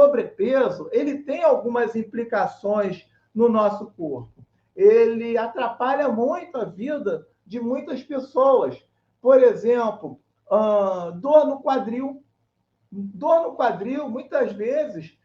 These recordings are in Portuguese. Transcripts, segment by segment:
sobrepeso, ele tem algumas implicações no nosso corpo. Ele atrapalha muito a vida de muitas pessoas. Por exemplo, dor no quadril. Dor no quadril, muitas vezes,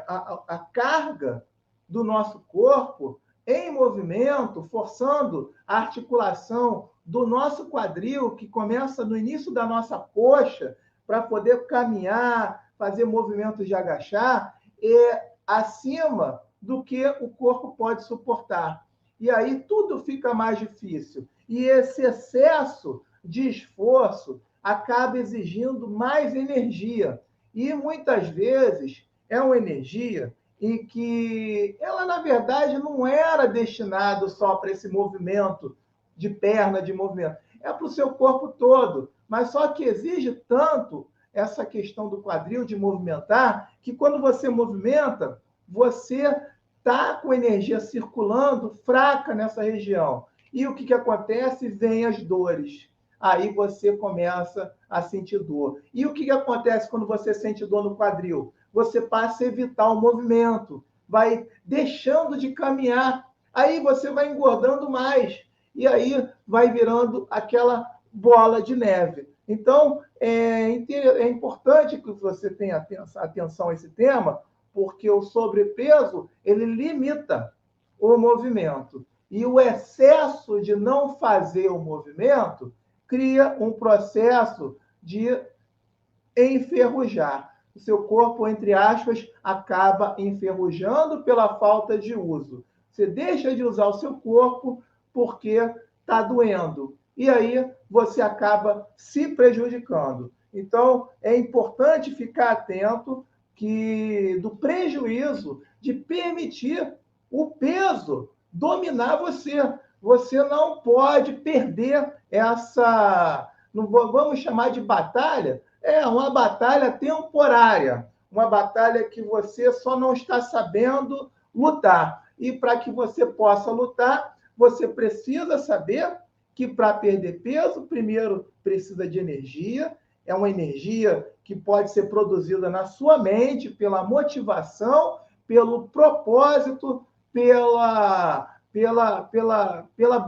a carga do nosso corpo em movimento, forçando a articulação do nosso quadril, que começa no início da nossa coxa, para poder caminhar, fazer movimentos de agachar, é acima do que o corpo pode suportar. E aí tudo fica mais difícil. E esse excesso de esforço acaba exigindo mais energia. E muitas vezes é uma energia em que ela, na verdade, não era destinada só para esse movimento de perna, de movimento. É para o seu corpo todo. Mas só que exige tanto essa questão do quadril de movimentar, que quando você movimenta, você está com energia circulando fraca nessa região. E o que acontece? Vem as dores. Aí você começa a sentir dor. E o que acontece quando você sente dor no quadril? Você passa a evitar o movimento, vai deixando de caminhar. Aí você vai engordando mais. E aí vai virando aquela bola de neve. Então, é importante que você tenha atenção a esse tema, porque o sobrepeso, ele limita o movimento. E o excesso de não fazer o movimento cria um processo de enferrujar. O seu corpo, entre aspas, acaba enferrujando pela falta de uso. Você deixa de usar o seu corpo porque está doendo. E aí você acaba se prejudicando. Então, é importante ficar atento do prejuízo de permitir o peso dominar você. Você não pode perder essa, não vamos chamar de batalha, é uma batalha temporária, uma batalha que você só não está sabendo lutar. E para que você possa lutar, você precisa saber que para perder peso, primeiro precisa de energia, é uma energia que pode ser produzida na sua mente, pela motivação, pelo propósito, pela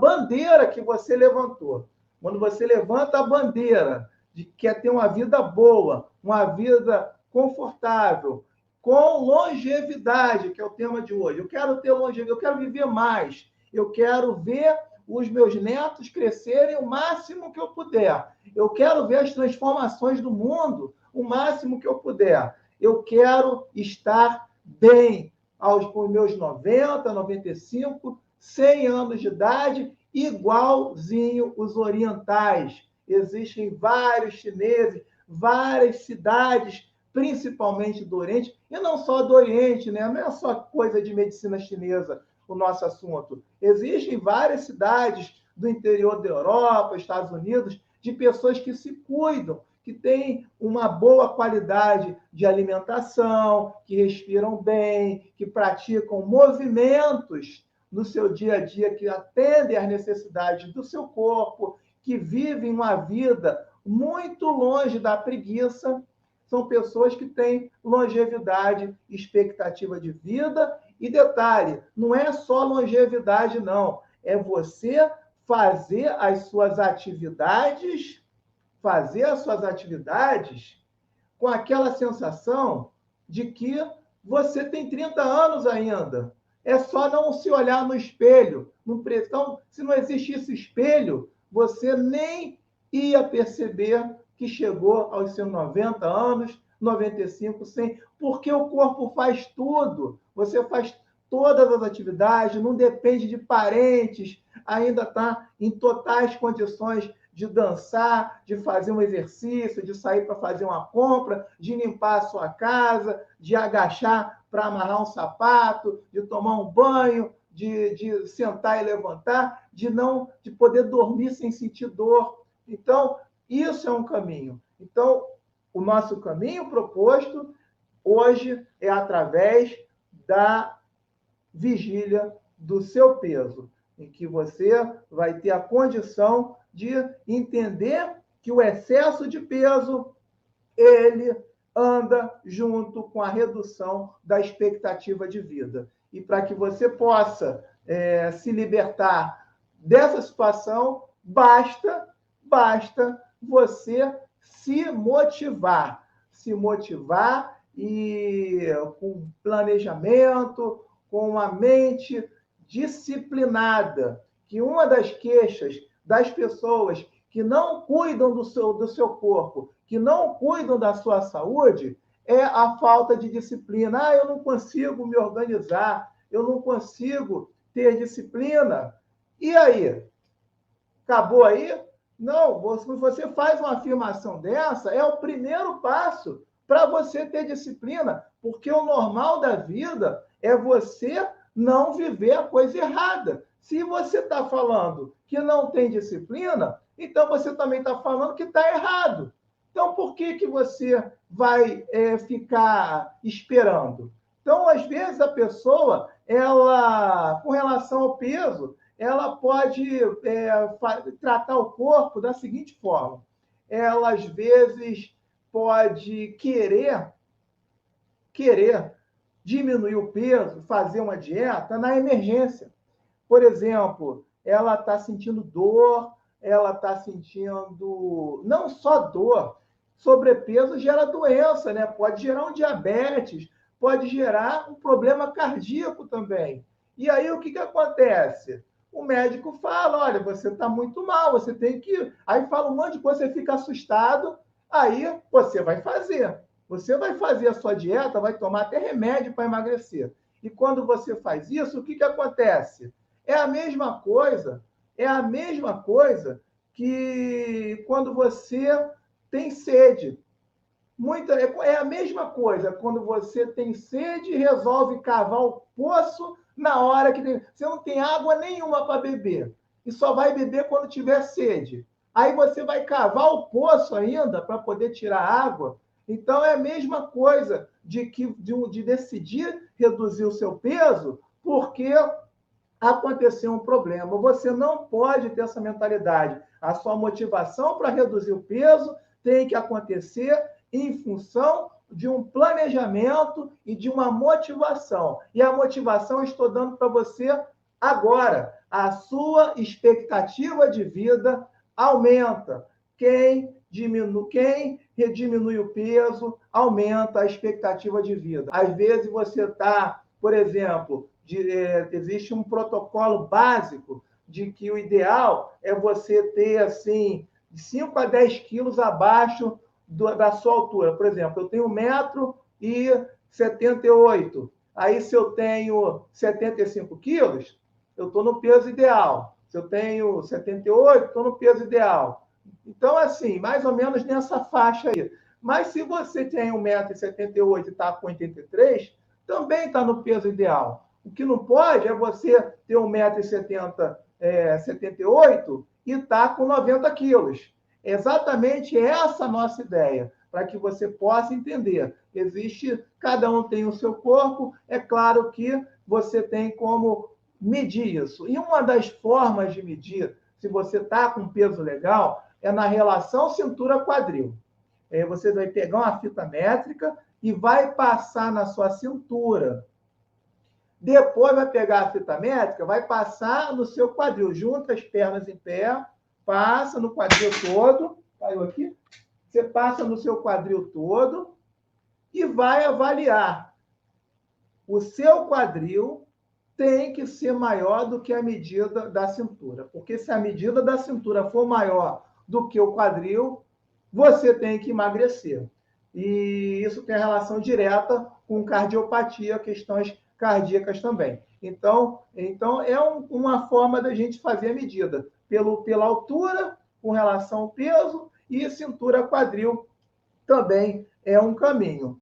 bandeira que você levantou. Quando você levanta a bandeira de que quer ter uma vida boa, uma vida confortável, com longevidade, que é o tema de hoje. Eu quero ter longevidade, eu quero viver mais, eu quero ver os meus netos crescerem o máximo que eu puder. Eu quero ver as transformações do mundo o máximo que eu puder. Eu quero estar bem aos meus 90, 95, 100 anos de idade, igualzinho os orientais. Existem vários chineses, várias cidades, principalmente do Oriente, e não só do Oriente, né? Não é só coisa de medicina chinesa o nosso assunto. Existem várias cidades do interior da Europa, Estados Unidos, de pessoas que se cuidam, que têm uma boa qualidade de alimentação, que respiram bem, que praticam movimentos no seu dia a dia que atendem às necessidades do seu corpo, que vivem uma vida muito longe da preguiça. São pessoas que têm longevidade, expectativa de vida. E detalhe, não é só longevidade, não. É você fazer as suas atividades com aquela sensação de que você tem 30 anos ainda. É só não se olhar no espelho. Então, se não existisse espelho, você nem ia perceber que chegou aos seus 90 anos, 95, 100, porque o corpo faz tudo. Você faz todas as atividades, não depende de parentes, ainda está em totais condições de dançar, de fazer um exercício, de sair para fazer uma compra, de limpar a sua casa, de agachar para amarrar um sapato, de tomar um banho, de sentar e levantar, de poder dormir sem sentir dor. Então, isso é um caminho. Então, o nosso caminho proposto hoje é através da vigília do seu peso, em que você vai ter a condição de entender que o excesso de peso, ele anda junto com a redução da expectativa de vida. E para que você possa se libertar dessa situação, basta você se motivar e com planejamento, com uma mente disciplinada. Que uma das queixas das pessoas que não cuidam do seu corpo, que não cuidam da sua saúde, é a falta de disciplina. Eu não consigo me organizar, eu não consigo ter disciplina. E aí? Acabou aí? Não, se você faz uma afirmação dessa, é o primeiro passo para você ter disciplina, porque o normal da vida é você não viver a coisa errada. Se você está falando que não tem disciplina, então você também está falando que está errado. Então, por que você vai ficar esperando? Então, às vezes, a pessoa, ela, com relação ao peso, ela pode tratar o corpo da seguinte forma. Ela, às vezes, pode querer diminuir o peso, fazer uma dieta na emergência. Por exemplo, ela está sentindo dor, ela está sentindo não só dor, sobrepeso gera doença, né? Pode gerar um diabetes, pode gerar um problema cardíaco também. E aí o que acontece? O médico fala, olha, você está muito mal, você tem que... Aí fala um monte de coisa, você fica assustado, aí você vai fazer. Você vai fazer a sua dieta, vai tomar até remédio para emagrecer. E quando você faz isso, o que acontece? É a mesma coisa que quando você tem sede. É a mesma coisa quando você tem sede e resolve cavar o poço na hora que você não tem água nenhuma para beber. E só vai beber quando tiver sede. Aí você vai cavar o poço ainda para poder tirar água. Então é a mesma coisa de decidir reduzir o seu peso porque aconteceu um problema. Você não pode ter essa mentalidade. A sua motivação para reduzir o peso tem que acontecer em função de um planejamento e de uma motivação. E a motivação eu estou dando para você agora. A sua expectativa de vida aumenta. Quem diminui o peso, aumenta a expectativa de vida. Às vezes você está, por exemplo, existe um protocolo básico de que o ideal é você ter, assim, de 5 a 10 quilos abaixo da sua altura. Por exemplo, eu tenho 1,78 m. Aí, se eu tenho 75 quilos, eu estou no peso ideal. Se eu tenho 78, estou no peso ideal. Então, assim, mais ou menos nessa faixa aí. Mas se você tem 1,78 m e está com 83, também está no peso ideal. O que não pode é você ter 1,78 m e estar com 90 quilos. É exatamente essa a nossa ideia, para que você possa entender. Cada um tem o seu corpo, é claro que você tem como medir isso. E uma das formas de medir se você está com peso legal é na relação cintura-quadril. Você vai pegar uma fita métrica e vai passar na sua cintura. Depois vai pegar a fita métrica, vai passar no seu quadril. Junta as pernas em pé, passa no quadril todo. Caiu aqui? Você passa no seu quadril todo e vai avaliar. O seu quadril tem que ser maior do que a medida da cintura. Porque se a medida da cintura for maior do que o quadril, você tem que emagrecer. E isso tem relação direta com cardiopatia, questões cardíacas também. Então é uma forma da gente fazer a medida. Pela altura, com relação ao peso, e cintura-quadril também é um caminho.